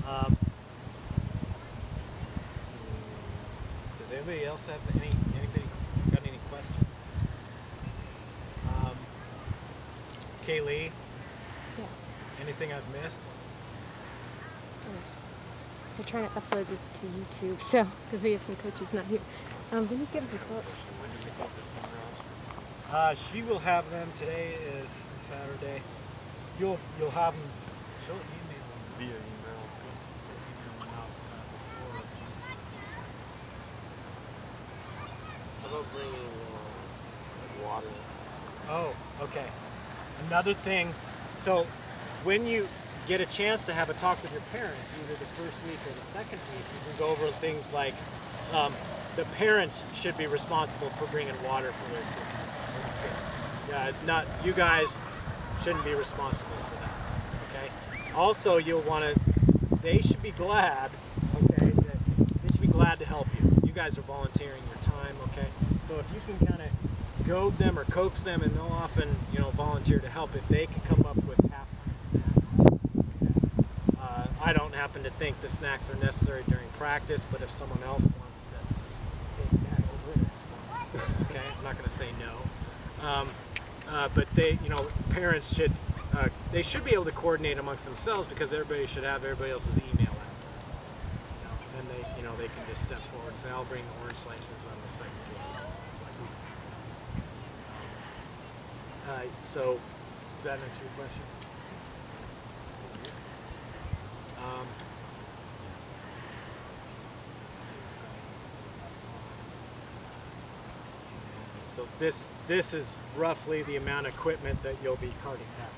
let's see. Does anybody else have anybody got any questions? Kaylee? Yeah. Anything I've missed? We're trying to upload this to YouTube, so because we have some coaches not here. When you give them a quote? She will have them. Today is Saturday. You'll have them. She'll email them via email. How about bringing water? Oh, okay. Another thing. So when you get a chance to have a talk with your parents, either the first week or the second week, you can go over things like the parents should be responsible for bringing water for their kids. Not you guys shouldn't be responsible for that. Okay. Also, you'll want to. They should be glad. Okay. They should be glad to help you. You guys are volunteering your time. Okay. So if you can kind of goad them or coax them, and they'll often volunteer to help if they can come up with halftime snacks. Okay. I don't happen to think the snacks are necessary during practice, but if someone else wants to take that over, okay, I'm not going to say no. But they, parents should, they should be able to coordinate amongst themselves because everybody should have everybody else's email address. And they can just step forward and say, I'll bring orange slices on the second floor. So, does that answer your question? So this is roughly the amount of equipment that you'll be carting back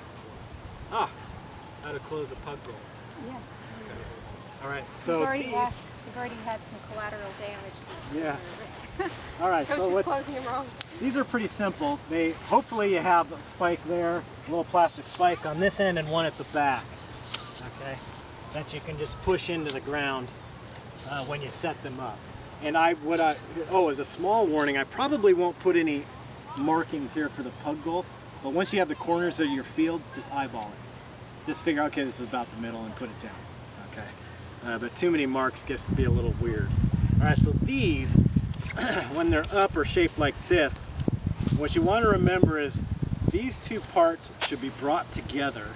and forth. How to close a pug roll. Yes. Okay. All right. So we've already had some collateral damage. Yeah. All right. Coach is closing them wrong. These are pretty simple. Hopefully you have a spike there, a little plastic spike on this end and one at the back. Okay. That you can just push into the ground when you set them up. And as a small warning, I probably won't put any markings here for the pug goal, but once you have the corners of your field, just eyeball it. Just figure, okay, this is about the middle and put it down. Okay. But too many marks gets to be a little weird. All right, so these, when they're up or shaped like this, what you want to remember is these two parts should be brought together,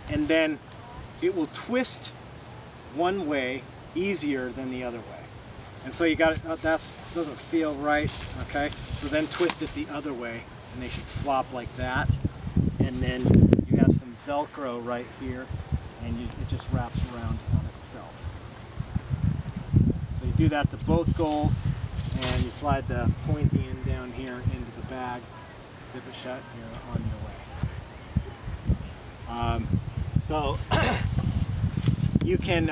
and then it will twist one way easier than the other way. And so you got it, that doesn't feel right, okay? So then twist it the other way, and they should flop like that. And then you have some Velcro right here, and it just wraps around on itself. So you do that to both goals, and you slide the pointy end down here into the bag, zip it shut, and you're on your way. So you can,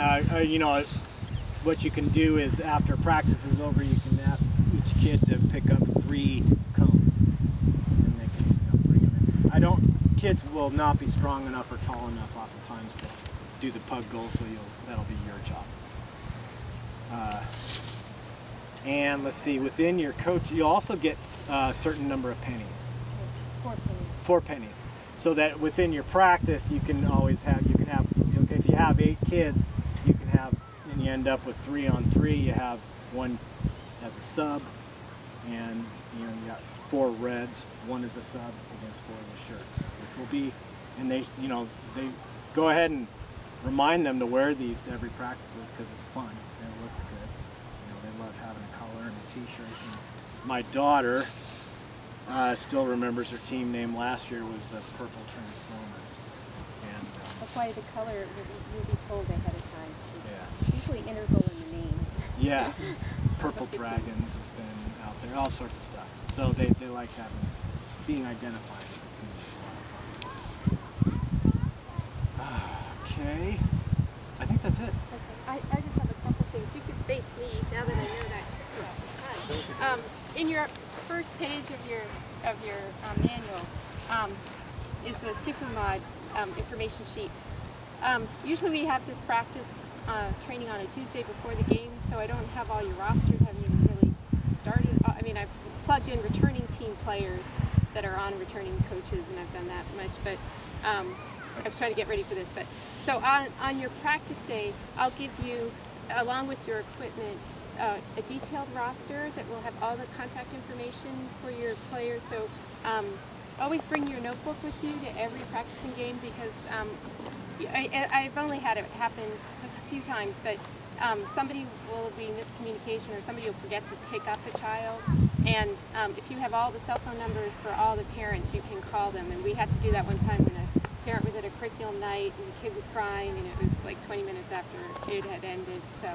what you can do is after practice is over, you can ask each kid to pick up 3 cones, and they can bring them in. Kids will not be strong enough or tall enough oftentimes to do the pug goal, so that'll be your job. And let's see, within your coach, you also get a certain number of pennies. 4 pennies. 4 pennies. So that within your practice, you can always have, okay, if you have 8 kids, you can have, and you end up with 3 on 3, you have 1 as a sub, and you got 4 reds, 1 as a sub against 4 of the shirts, which will be, and they go ahead and remind them to wear these to every practices because it's fun and it looks good. They love having a color and a t-shirt. My daughter still remembers her team name last year was the Purple Transformers. And that's why the color you'll be told ahead of time. Yeah. It's usually integral in the name. Yeah. Purple Dragons has been out there, all sorts of stuff. So they like being identified. Okay. I think that's it. Okay. I just have a couple things. You could face me now that I know that. In your first page of your manual is the Supermod information sheet. Usually we have this practice training on a Tuesday before the game, so I don't have all your rosters. Haven't even really started. I mean, I've plugged in returning team players that are on returning coaches, and I've done that much. But I was trying to get ready for this, but so on your practice day, I'll give you, along with your equipment, a detailed roster that will have all the contact information for your players. So always bring your notebook with you to every practicing game, because I've only had it happen a few times, but somebody will be miscommunication, or somebody will forget to pick up a child. And if you have all the cell phone numbers for all the parents, you can call them. And we had to do that one time when a parent was at a curriculum night and the kid was crying, and it was like 20 minutes after it had ended. So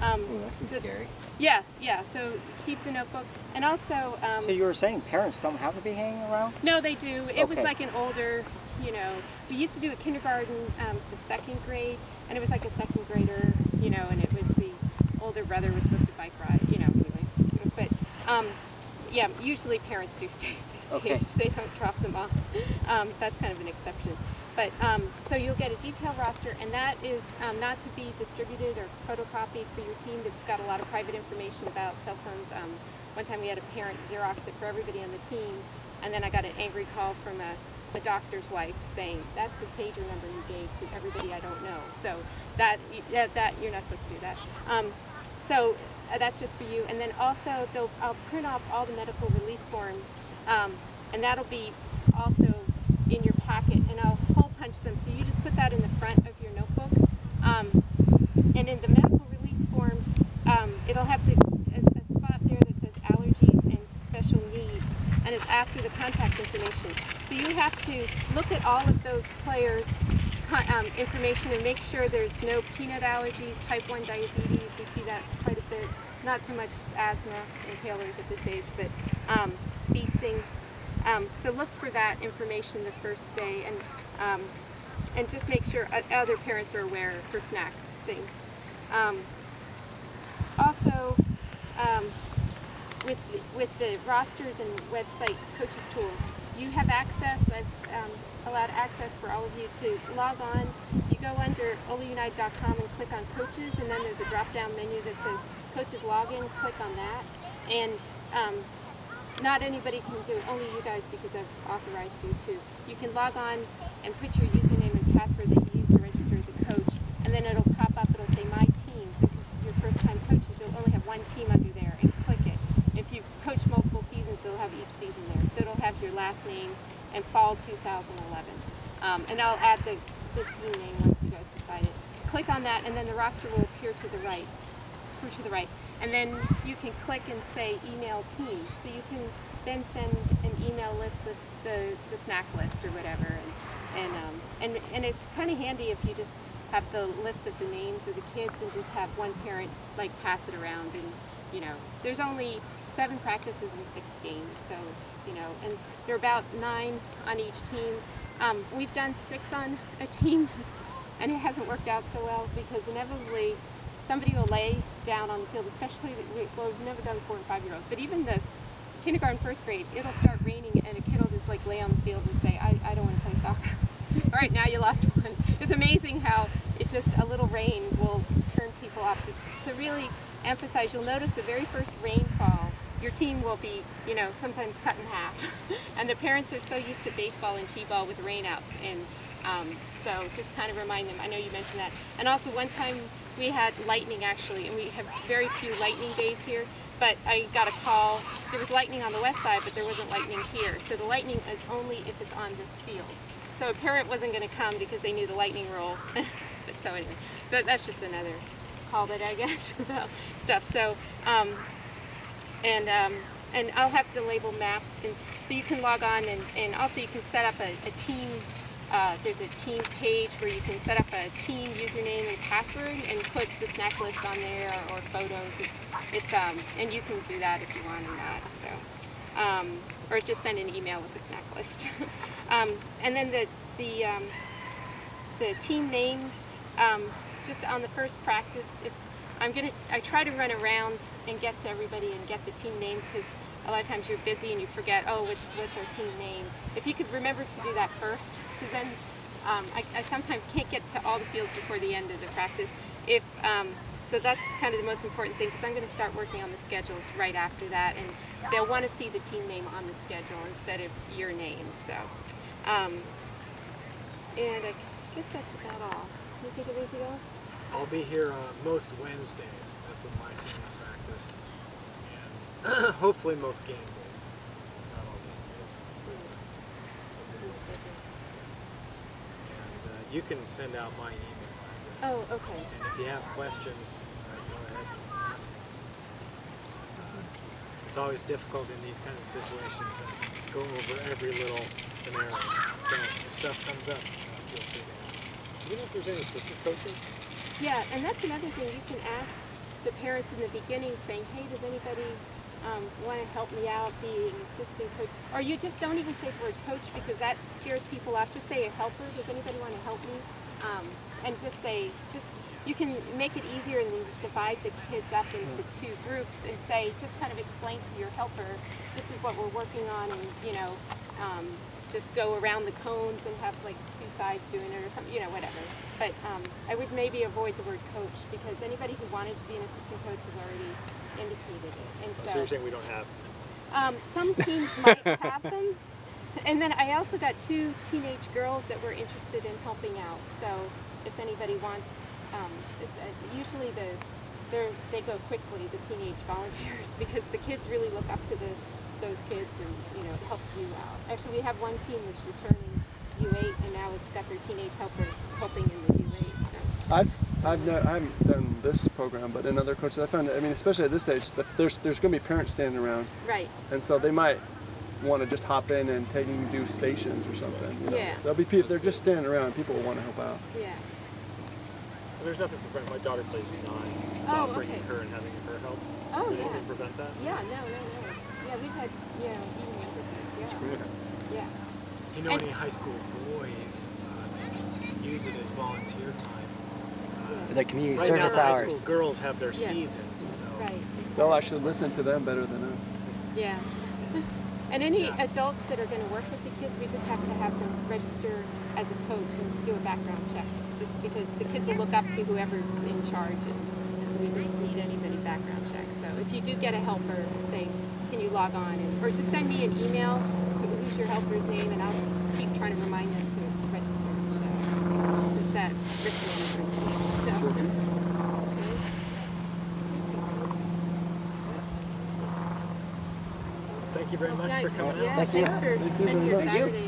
that's scary. Yeah. So keep the notebook, and also. So you were saying parents don't have to be hanging around? No, they do. It was like an older, we used to do it kindergarten to second grade, and it was like a second grader, and it was the older brother was supposed to bike ride, anyway. But yeah, usually parents do stay at this age. They don't drop them off. That's kind of an exception. But so you'll get a detailed roster, and that is not to be distributed or photocopied for your team. It's got a lot of private information about cell phones. One time we had a parent Xerox it for everybody on the team, and then I got an angry call from a doctor's wife saying, that's the pager number you gave to everybody I don't know. So that you're not supposed to do that. So that's just for you. And then also I'll print off all the medical release forms, and that'll be also in your packet, and I'll hole punch them. So you just put that in the front of your notebook. And in the medical release form, it'll have a spot there that says allergies and special needs, and it's after the contact information. So you have to look at all of those players' information and make sure there's no peanut allergies, type 1 diabetes. We see that quite a bit. Not so much asthma inhalers at this age, but bee stings. So look for that information the first day, and just make sure other parents are aware for snack things. Also, with the rosters and website coaches tools, you have access. I've allowed access for all of you to log on. You go under OUSC.com and click on coaches, and then there's a drop-down menu that says coaches login. Click on that, and not anybody can do it, only you guys, because I've authorized you to. You can log on and put your username and password that you use to register as a coach, and then it'll pop up, it'll say My Teams. If you're first-time coaches, you'll only have one team under there, and click it. If you coach multiple seasons, it'll have each season there. So it'll have your last name and fall 2011. And I'll add the team name once you guys decide it. Click on that, and then the roster will appear to the right. And then you can click and say email team. So you can then send an email list with the snack list or whatever. And it's kind of handy if you just have the list of the names of the kids and just have one parent like pass it around. And there's only 7 practices and 6 games. So and there are about 9 on each team. We've done 6 on a team, and it hasn't worked out so well because inevitably somebody will lay down on the field, especially, we've never done 4- and 5-year-olds, but even the kindergarten, first grade, it'll start raining and a kid will just like lay on the field and say, I don't want to play soccer. All right, now you lost one. It's amazing how it just, a little rain will turn people off. So really emphasize, you'll notice the very first rainfall, your team will be, sometimes cut in half. And the parents are so used to baseball and t-ball with rainouts, and so just kind of remind them. I know you mentioned that. And also one time we had lightning actually, and we have very few lightning days here, but I got a call. There was lightning on the west side, but there wasn't lightning here. So the lightning is only if it's on this field. So a parent wasn't going to come because they knew the lightning rule. But so anyway, that's just another call that I get about stuff. So, and I'll have to label maps, and so you can log on, and also you can set up a team. There's a team page where you can set up a team username and password and put the snack list on there, or photos. And you can do that if you want or not. So, or just send an email with the snack list. And then the team names. Just on the first practice, I try to run around and get to everybody and get the team name, because a lot of times you're busy and you forget, oh, what's our team name? If you could remember to do that first, because then I sometimes can't get to all the fields before the end of the practice. So that's kind of the most important thing, because I'm going to start working on the schedules right after that, and they'll want to see the team name on the schedule instead of your name. So, And I guess that's about all. Can you think of anything else? I'll be here most Wednesdays. That's when my team will practice. And hopefully most game days. Not all game days. And you can send out my email address. Oh, okay. And if you have questions, go ahead and ask me. It's always difficult in these kinds of situations to go over every little scenario. So if stuff comes up, feel free to ask. Do you know if there's any assistant coaches? Yeah, and that's another thing. You can ask the parents in the beginning saying, hey, does anybody want to help me out being an assistant coach? Or you just don't even say the word coach because that scares people off. Just say a helper. Does anybody want to help me? And just say, you can make it easier and then divide the kids up into two groups and say, just kind of explain to your helper, this is what we're working on, and just go around the cones and have like two sides doing it or something, whatever. But I would maybe avoid the word coach because anybody who wanted to be an assistant coach has already indicated it. And So you're saying we don't have? Some teams might have them. And then I also got 2 teenage girls that were interested in helping out. So if anybody wants, usually they go quickly, the teenage volunteers, because the kids really look up to those kids, and it helps you out. Actually, we have one team that's returning U8, and now it's got their teenage helpers helping in the U8. So. I haven't done this program, but in other coaches I found, especially at this stage, that there's going to be parents standing around, Right. and so they might want to just hop in and do stations or something. Yeah. There'll be people, they're just standing around. People will want to help out. Yeah. Well, there's nothing to prevent. My daughter plays U9. Oh, Bringing okay. her and having her help. Oh, Would yeah. anything prevent that? Yeah, no. Yeah, we've had, even younger kids, yeah. Yeah. Any high school boys use it as volunteer time. The community Right now, service the high hours. school girls have their Yeah. seasons, so Right. They'll actually listen to them better than us. Yeah. And any adults that are going to work with the kids, we just have to have them register as a coach and do a background check, just because the kids will look up to whoever's in charge, and so we just need anybody background check. So if you do get a helper, say, can you log on, or just send me an email, who's your helper's name, and I'll keep trying to remind them to register. So just that risk management team. So, okay. thank you very much for coming out. Yeah, thanks for spending your Saturday